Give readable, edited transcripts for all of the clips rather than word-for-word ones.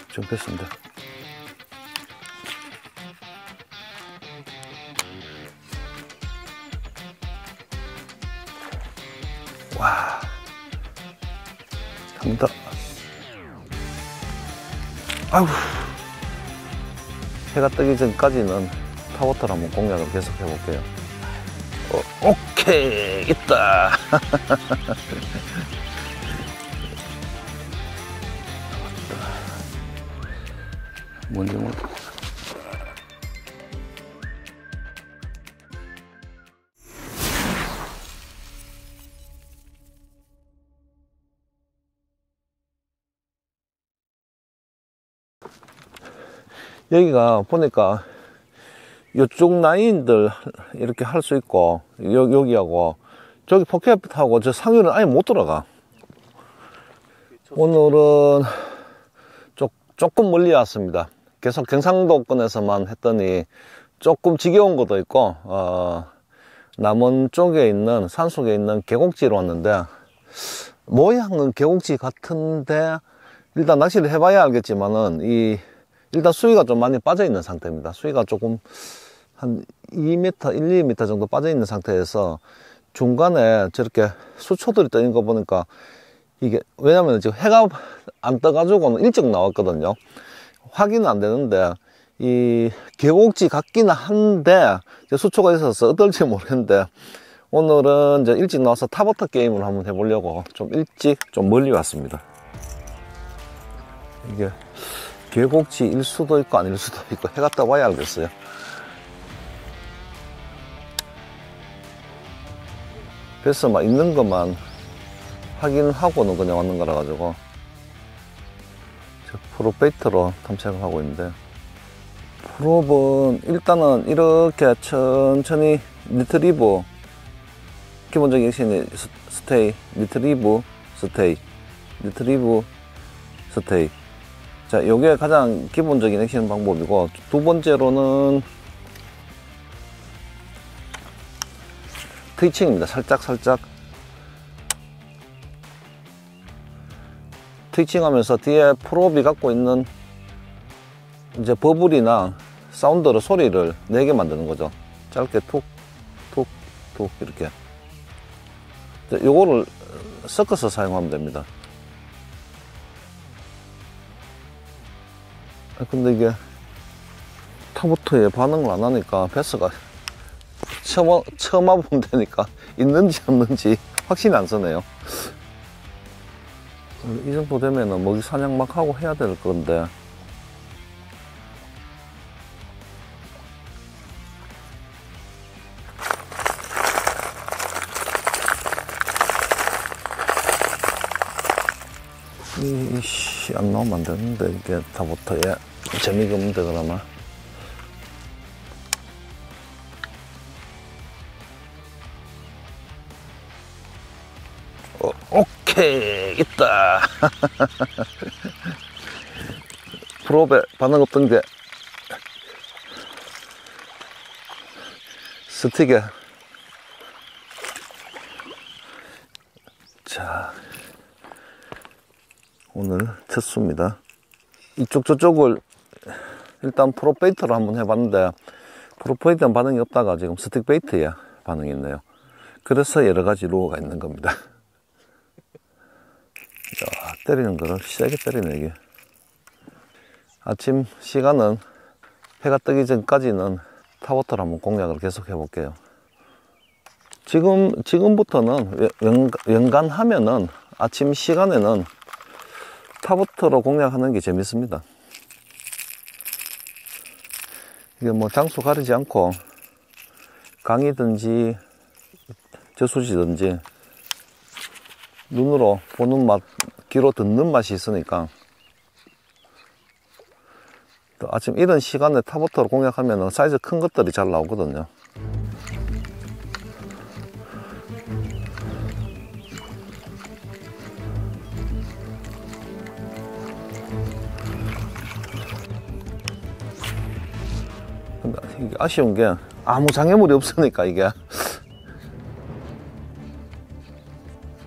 좀 뺐습니다. 와, 갑니다. 아우, 해가 뜨기 전까지는 타워터를 한번 공략을 계속 해볼게요. 오케이, 있다. 뭔지 모르. 여기가 보니까 이쪽 라인들 이렇게 할 수 있고, 여기하고 저기 포켓하고 저 상류는 아예 못 들어가. 오늘은 조금 멀리 왔습니다. 계속 경상도권에서만 했더니 조금 지겨운 것도 있고, 남원 쪽에 있는 산속에 있는 계곡지로 왔는데, 모양은 계곡지 같은데 일단 낚시를 해봐야 알겠지만은 일단 수위가 좀 많이 빠져 있는 상태입니다. 수위가 조금 한 2m, 1, 2m 정도 빠져 있는 상태에서 중간에 저렇게 수초들이 떠 있는 거 보니까 이게, 왜냐면 지금 해가 안 떠가지고는 일찍 나왔거든요. 확인은 안 되는데, 이 계곡지 같기는 한데, 수초가 있어서 어떨지 모르겠는데, 오늘은 이제 일찍 나와서 타버터 게임을 한번 해보려고 좀 일찍 좀 멀리 왔습니다. 이게 계곡지일 수도 있고 아닐 수도 있고 해가 떠봐야 알겠어요. 그래서 막 있는 것만 확인하고는 그냥 왔는 거라 가지고 프로베이터로 탐색을 하고 있는데, 프롭은 일단은 이렇게 천천히 리트리브, 기본적인 액션이 스테이, 리트리브, 스테이, 리트리브, 스테이. 자, 요게 가장 기본적인 액션 방법이고, 두 번째로는 트위칭입니다. 살짝 트위칭 하면서 뒤에 프롭이 갖고 있는 이제 버블이나 사운드로 소리를 내게 만드는 거죠. 짧게 툭 이렇게. 요거를 섞어서 사용하면 됩니다. 근데 이게 타버터에 반응을 안 하니까 베스가 처음 와보면 되니까 있는지 없는지 확신이 안 서네요. 이 정도 되면은 먹이 사냥 막 하고 해야 될 건데, 이씨 안 나오면 안 되는데, 이게 타버터에 재미가 없는데 그러면. 오케이, 있다. 프롭에 반응 없던 게 스틱에. 자, 오늘 첫 수입니다. 이쪽 저쪽을 일단 프로베이트로 한번 해봤는데, 프로베이트는 반응이 없다가 지금 스틱 베이트에 반응이 있네요. 그래서 여러 가지 루어가 있는 겁니다. 자, 때리는 거를 세게 때리네, 이게. 아침 시간은 해가 뜨기 전까지는 타워터를 한번 공략을 계속 해볼게요. 지금부터는 연간하면은 아침 시간에는 타버터로 공략하는 게 재밌습니다. 이게 뭐 장소 가리지 않고 강이든지 저수지든지 눈으로 보는 맛, 귀로 듣는 맛이 있으니까, 또 아침 이런 시간에 타버터로 공략하면 사이즈 큰 것들이 잘 나오거든요. 근데 이게 아쉬운 게 아무 장애물이 없으니까, 이게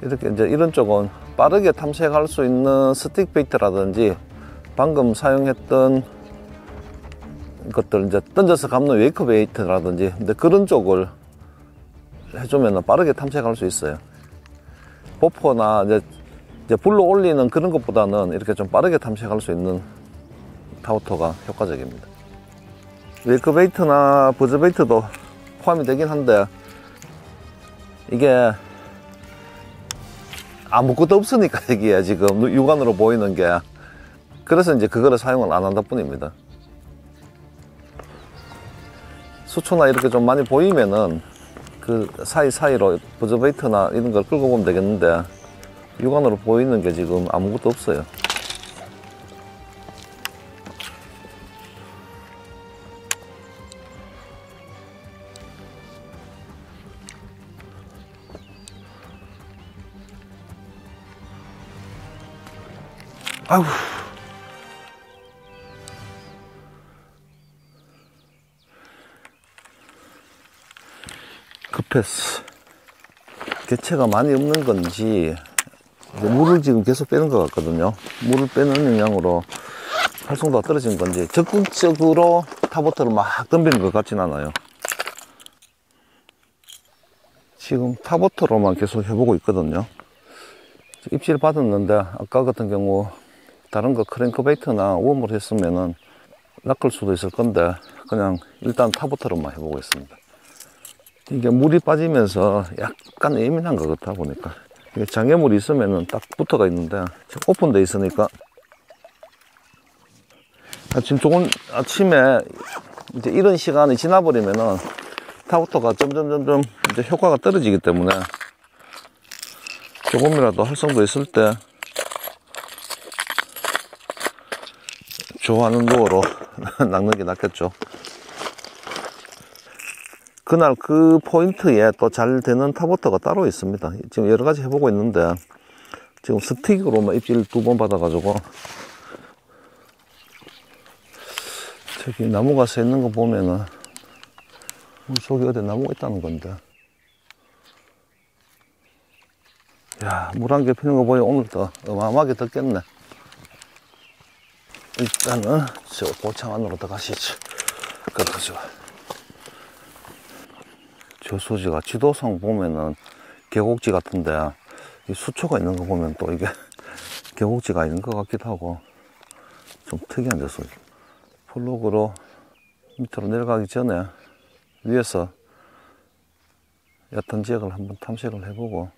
이렇게 이제 이런 쪽은 빠르게 탐색할 수 있는 스틱 베이트라든지 방금 사용했던 것들 이제 던져서 감는 웨이크 베이트라든지 근데 그런 쪽을 해주면 빠르게 탐색할 수 있어요. 보퍼나 이제 불로 올리는 그런 것보다는 이렇게 좀 빠르게 탐색할 수 있는 타우터가 효과적입니다. 웨이크 베이트나 버즈 베이트도 포함이 되긴 한데 이게 아무것도 없으니까 여기에 지금 육안으로 보이는 게 그래서 이제 그거를 사용을 안 한다 뿐입니다. 수초나 이렇게 좀 많이 보이면은 그 사이사이로 버즈 베이트나 이런 걸 끌고 보면 되겠는데 육안으로 보이는 게 지금 아무것도 없어요. 아휴. 급했어. 개체가 많이 없는 건지 물을 지금 계속 빼는 것 같거든요. 물을 빼는 영향으로 활성도가 떨어진 건지 적극적으로 타보터를 막 덤비는 것 같진 않아요. 지금 타보터로만 계속 해보고 있거든요. 입질 받았는데 아까 같은 경우 다른 거 크랭크베이트나 웜을 했으면은 낚을 수도 있을 건데 그냥 일단 타보터로만 해보고 있습니다. 이게 물이 빠지면서 약간 예민한 것 같아 보니까 이게 장애물이 있으면은 딱 붙어가 있는데 오픈돼 있으니까 좋은 아침에 이제 이런 시간이 지나버리면은 타부터가 점점 이제 효과가 떨어지기 때문에 조금이라도 활성도 있을 때 좋아하는 루어로 낚는 게 낫겠죠. 그날 그 포인트에 또 잘 되는 타버터가 따로 있습니다. 지금 여러 가지 해보고 있는데 지금 스틱으로만 입질 2번 받아가지고 저기 나무가 서 있는 거 보면은 물속에 어디 나무가 있다는 건데 야, 물 한 개 피는 거 보니 오늘도 어마어마하게 덥겠네. 일단은 저 고창 안으로 들어가시죠. 그렇죠. 저수지가 지도상 보면은 계곡지 같은데 이 수초가 있는 거 보면 또 이게 계곡지가 있는 것 같기도 하고 좀 특이한 저수지. 플로그로 밑으로 내려가기 전에 위에서 얕은 지역을 한번 탐색을 해보고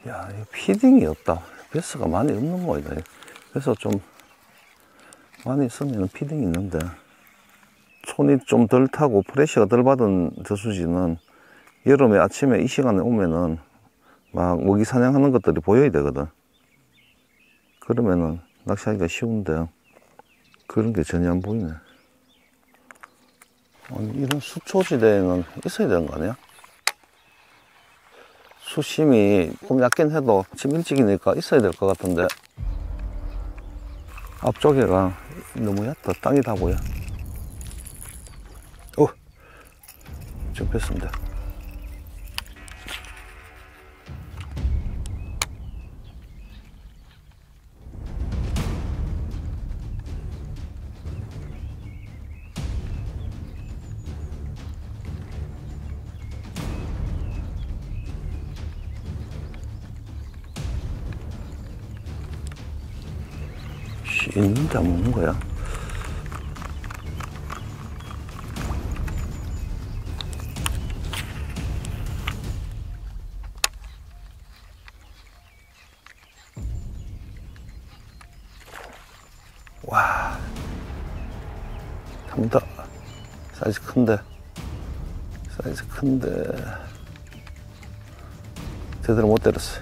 야, 이 피딩이 없다. 베스가 많이 없는 모양이다. 그래서 좀 많이 있으면 피딩이 있는데 손이 좀 덜 타고 프레쉬가 덜 받은 저수지는 여름에 아침에 이 시간에 오면은 막 먹이 사냥하는 것들이 보여야 되거든. 그러면은 낚시하기가 쉬운데 그런 게 전혀 안 보이네. 아니, 이런 수초지대에는 있어야 되는 거 아니야? 수심이 좀 얕긴 해도 아침 일찍이니까 있어야 될 것 같은데 앞쪽에가 너무 얕다. 땅이 다 보여. 지금 뺐습니다. 있는데 안 먹는 거야? 와, 한번 더. 사이즈 큰데 제대로 못 때렸어.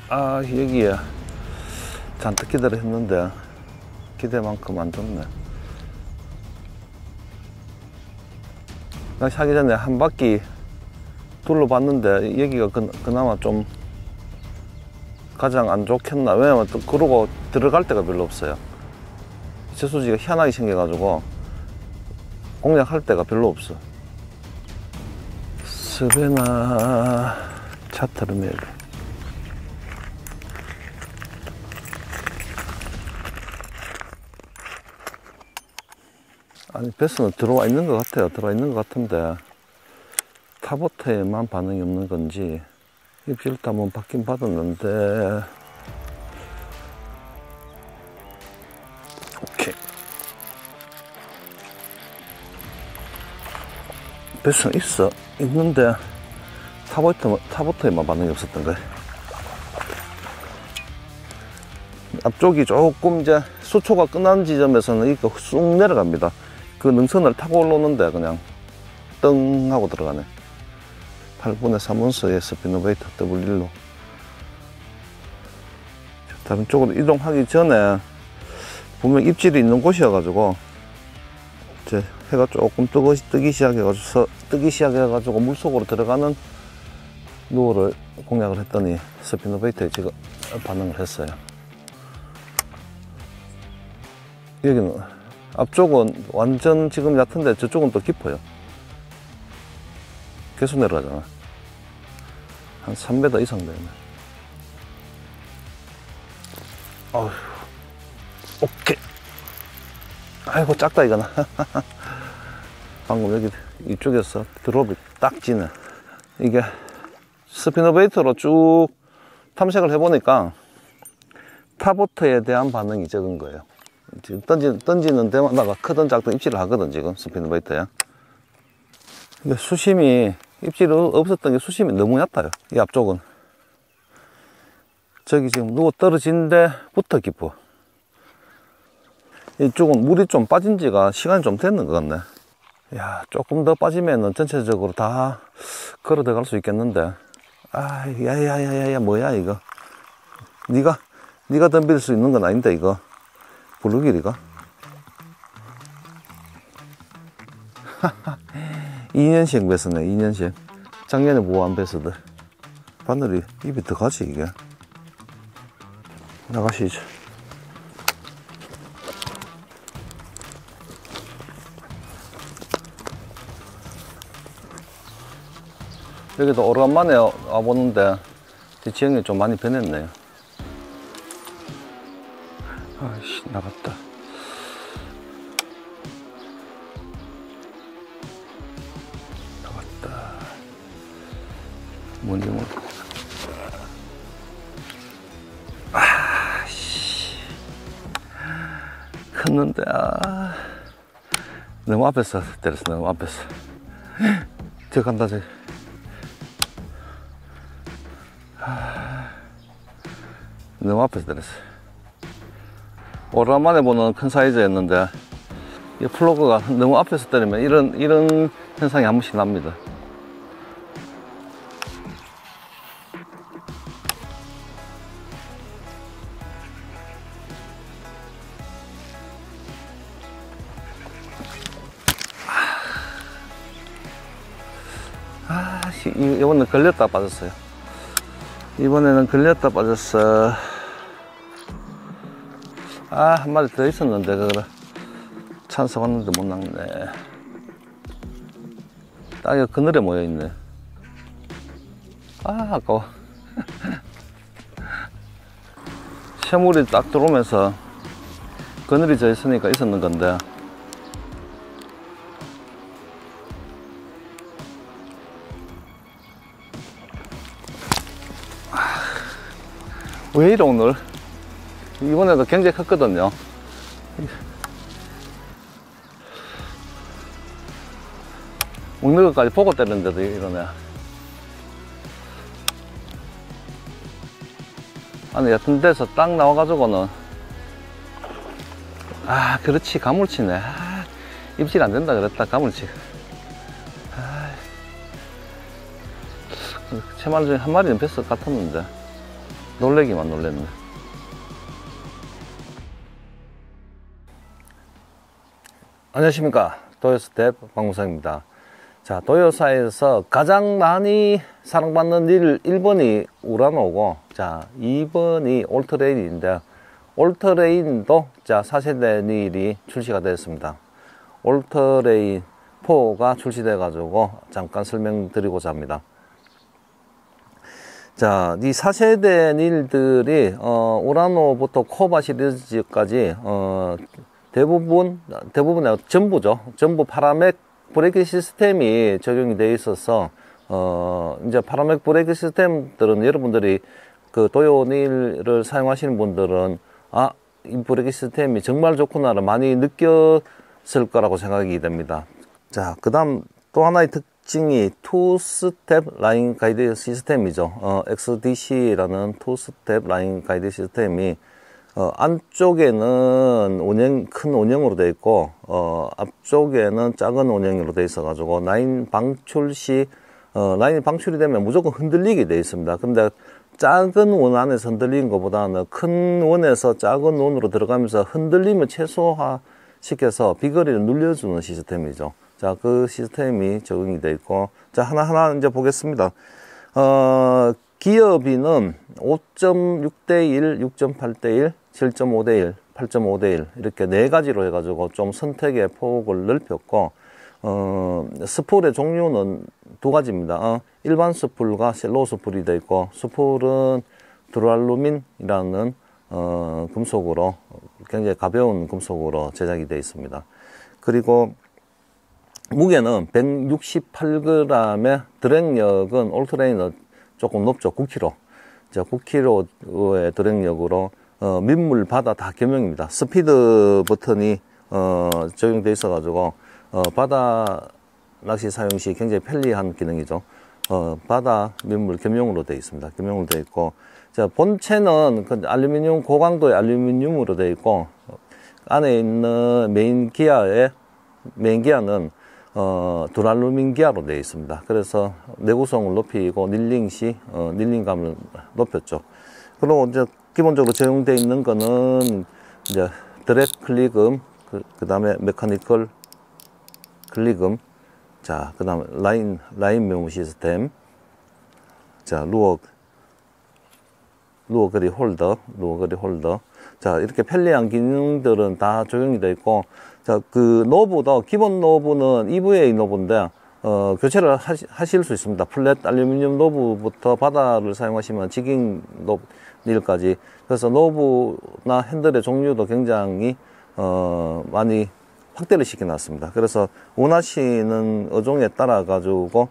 아, 여기에 잔뜩 기대를 했는데 기대만큼 안 줬네. 낚시하기 전에 한 바퀴 둘러봤는데 여기가 그나마 좀 가장 안 좋겠나. 왜냐면 또 그러고 들어갈 데가 별로 없어요. 저수지가 희한하게 생겨가지고 공략할 데가 별로 없어. 스베나 차트르멜. 아니, 베스는 들어와 있는 것 같아요. 들어와 있는 것 같은데 타보트에만 반응이 없는 건지. 입질도 한번 받긴 받았는데. 오케이. 베스는 있는데 타보트에만 반응이 없었던 거야. 앞쪽이 조금 이제 수초가 끝난 지점에서는 이거 쑥 내려갑니다. 그 능선을 타고 올라오는데 그냥 뜬 하고 들어가네. 8분의 3온스의 스피너베이터 W1로. 다른 쪽으로 이동하기 전에 분명 입질이 있는 곳이어가지고 이제 해가 조금 뜨기 시작해가지고 물속으로 들어가는 루어를 공략을 했더니 스피너베이터에 지금 반응을 했어요. 여기는 앞쪽은 완전 지금 얕은데 저쪽은 또 깊어요. 계속 내려가잖아. 한 3m 이상 되네. 어휴. 오케이. 아이고, 작다, 이거는. 방금 여기 이쪽에서 드롭이 딱 지네. 이게 스피너베이터로 쭉 탐색을 해보니까 타보트에 대한 반응이 적은 거예요. 지금 던지는 데마다가 크든 작든 입질을 하거든, 지금 스피너베이터야. 근데 수심이, 입질이 없었던 게 수심이 너무 얕아요, 이 앞쪽은. 저기 지금 누워 떨어진 데부터 깊어. 이쪽은 물이 좀 빠진 지가 시간이 좀 됐는 것 같네. 야, 조금 더 빠지면은 전체적으로 다 걸어 들어갈 수 있겠는데. 아, 야야야야야, 뭐야 이거. 네가 덤빌 수 있는 건 아닌데, 이거. 블루길이가? 2년씩 베스네, 2년씩. 작년에 모아한 베스들. 바늘이 입이 들어가지, 이게. 나가시죠. 여기도 오래간만에 와보는데 지형이 좀 많이 변했네요. 아이씨, 나갔다. 나갔다. 뭔지 모르. 아씨, 컸는데. 너무 앞에서 때렸어. 너무 앞에서. 저 간다, 저기. 너무 앞에서 때렸어. 오랜만에 보는 큰 사이즈였는데 이 플로그가 너무 앞에서 때리면 이런 현상이 한 번씩 납니다. 이번엔 걸렸다 빠졌어요. 이번에는 걸렸다 빠졌어. 아, 한 마리 더 있었는데 그거를 찬스 왔는데 못 낚네. 딱이 그늘에 모여 있네. 아, 아까워. 새물이 딱 들어오면서 그늘이 져 있으니까 있었는 건데. 왜 이래 오늘? 이번에도 굉장히 컸거든요. 먹는 것까지 보고 때렸는데도 이러네. 아니, 얕은 데서 딱 나와가지고는. 아, 그렇지, 가물치네. 아, 입질 안 된다 그랬다, 가물치. 아, 세 마리 중에 한 마리는 뱃을 같았는데 놀래기만 놀랬네. 안녕하십니까, 도요사 대방무상입니다. 자, 도요사에서 가장 많이 사랑받는 릴 1번이 우라노고, 자, 2번이 올트레인인데, 올트레인도 자 4세대 릴이 출시가 되었습니다. 올터레인 4가 출시돼 가지고 잠깐 설명드리고자 합니다. 자, 이 4세대 닐들이 우라노부터 코바 시리즈까지 대부분 전부죠. 전부 파라맥 브레이크 시스템이 적용이 되어 있어서 이제 파라맥 브레이크 시스템들은 여러분들이 그 도요닐을 사용하시는 분들은 이 브레이크 시스템이 정말 좋구나를 많이 느꼈을 거라고 생각이 됩니다. 자, 그 다음 또 하나의 특징이 투스텝 라인 가이드 시스템이죠. XDC라는 투스텝 라인 가이드 시스템이 안쪽에는 큰 원형으로 되어 있고 앞쪽에는 작은 원형으로 되어 있어 가지고 라인 방출 시 라인이 방출이 되면 무조건 흔들리게 되어 있습니다. 근데 작은 원 안에서 흔들리는 것보다는 큰 원에서 작은 원으로 들어가면서 흔들림을 최소화 시켜서 비거리를 늘려주는 시스템이죠. 자, 그 시스템이 적용이 되어 있고, 자, 하나하나 이제 보겠습니다. 기어비는 5.6대1, 6.8대1, 7.5대1, 8.5대1 이렇게 네 가지로 해가지고 좀 선택의 폭을 넓혔고, 스풀의 종류는 두 가지입니다. 일반 스풀과 셀로 스풀이 되어 있고, 스풀은 드루알루민이라는 금속으로 굉장히 가벼운 금속으로 제작이 되어 있습니다. 그리고 무게는 168g의 드랙력은 올트레인은 조금 높죠. 9kg. 자, 9kg의 드랙력으로 민물, 바다 다 겸용입니다. 스피드 버튼이 적용되어 있어 가지고 바다 낚시 사용 시 굉장히 편리한 기능이죠. 바다 민물 겸용으로 되어 있습니다. 겸용으로 되어 있고, 자, 본체는 알루미늄, 고강도의 알루미늄으로 되어 있고, 안에 있는 메인 기어는 드루알루민 기어로 되어 있습니다. 그래서 내구성을 높이고 닐링 시 닐링감을 높였죠. 그리고 이제 기본적으로 적용되어 있는 거는 이제 드랙 클릭음, 그 다음에 메카니컬 클릭음, 자, 그 다음에 라인 메모 시스템, 자, 루어 그립 홀더. 자, 이렇게 편리한 기능들은 다 적용이 되어 있고, 자, 그 노브도, 기본 노브는 EVA 노브인데, 교체를 하실 수 있습니다. 플랫 알루미늄 노브부터 바다를 사용하시면 지깅 노브까지. 그래서 노브나 핸들의 종류도 굉장히, 많이 확대를 시켜놨습니다. 그래서 원하시는 어종에 따라 가지고,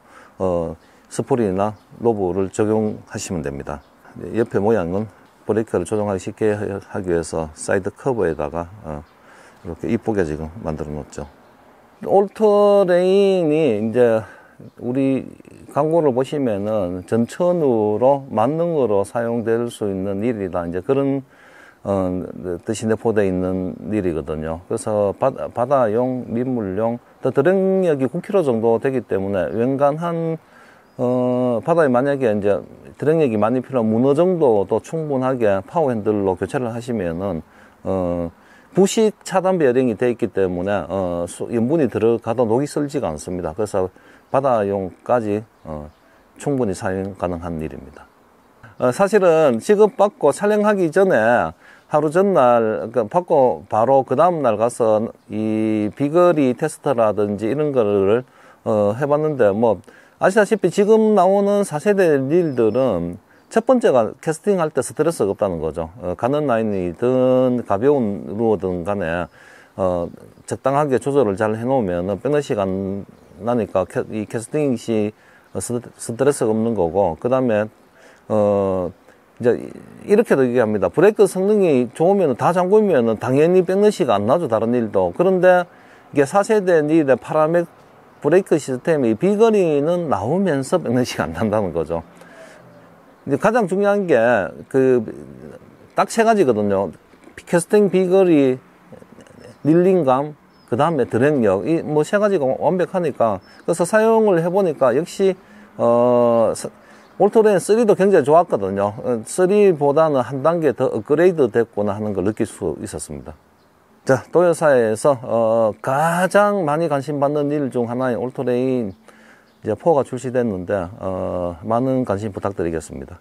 스프링이나 노브를 적용하시면 됩니다. 옆에 모양은 브레이크를 조정하기 쉽게 하기 위해서 사이드 커버에다가 이렇게 이쁘게 지금 만들어 놓죠. 올터레인이 이제 우리 광고를 보시면은 전천후로 만능으로 사용될 수 있는 닐이다, 이제 그런 뜻이 내포되어 있는 닐이거든요. 그래서 바다용, 민물용, 또 드랙력이 9kg 정도 되기 때문에 웬간한 바다에 만약에 이제 드랙력이 많이 필요한 문어 정도도 충분하게 파워 핸들로 교체를 하시면은, 부식 차단 베어링이 되어 있기 때문에, 염분이 들어가도 녹이 슬지가 않습니다. 그래서 바다용까지, 충분히 사용 가능한 일입니다. 사실은 지급받고 촬영하기 전에 하루 전날, 받고 바로 그 다음날 가서 이 비거리 테스트라든지 이런 거를, 해봤는데, 아시다시피 지금 나오는 4세대 닐들은 첫 번째가 캐스팅 할 때 스트레스가 없다는 거죠. 가는 라인이든 가벼운 루어든 간에 적당하게 조절을 잘 해놓으면 백러시가 안 나니까 이 캐스팅 시 스트레스가 없는 거고, 그 다음에 이제 이렇게도 얘기합니다. 브레이크 성능이 좋으면 다 잠그면 당연히 백러시가 안 나죠, 다른 닐도. 그런데 이게 4세대 닐의 파라맥 브레이크 시스템이 비거리는 나오면서 백러시가 안 난다는 거죠. 이제 가장 중요한 게 딱 세 가지거든요. 캐스팅 비거리, 닐링감, 그 다음에 드랙력, 이 세 가지가 완벽하니까. 그래서 사용을 해보니까 역시 올터레인 3도 굉장히 좋았거든요. 3보다는 한 단계 더 업그레이드 됐구나 하는 걸 느낄 수 있었습니다. 자, 도요사에서 가장 많이 관심 받는 일 중 하나인 올터레인 이제 4가 출시됐는데 많은 관심 부탁드리겠습니다.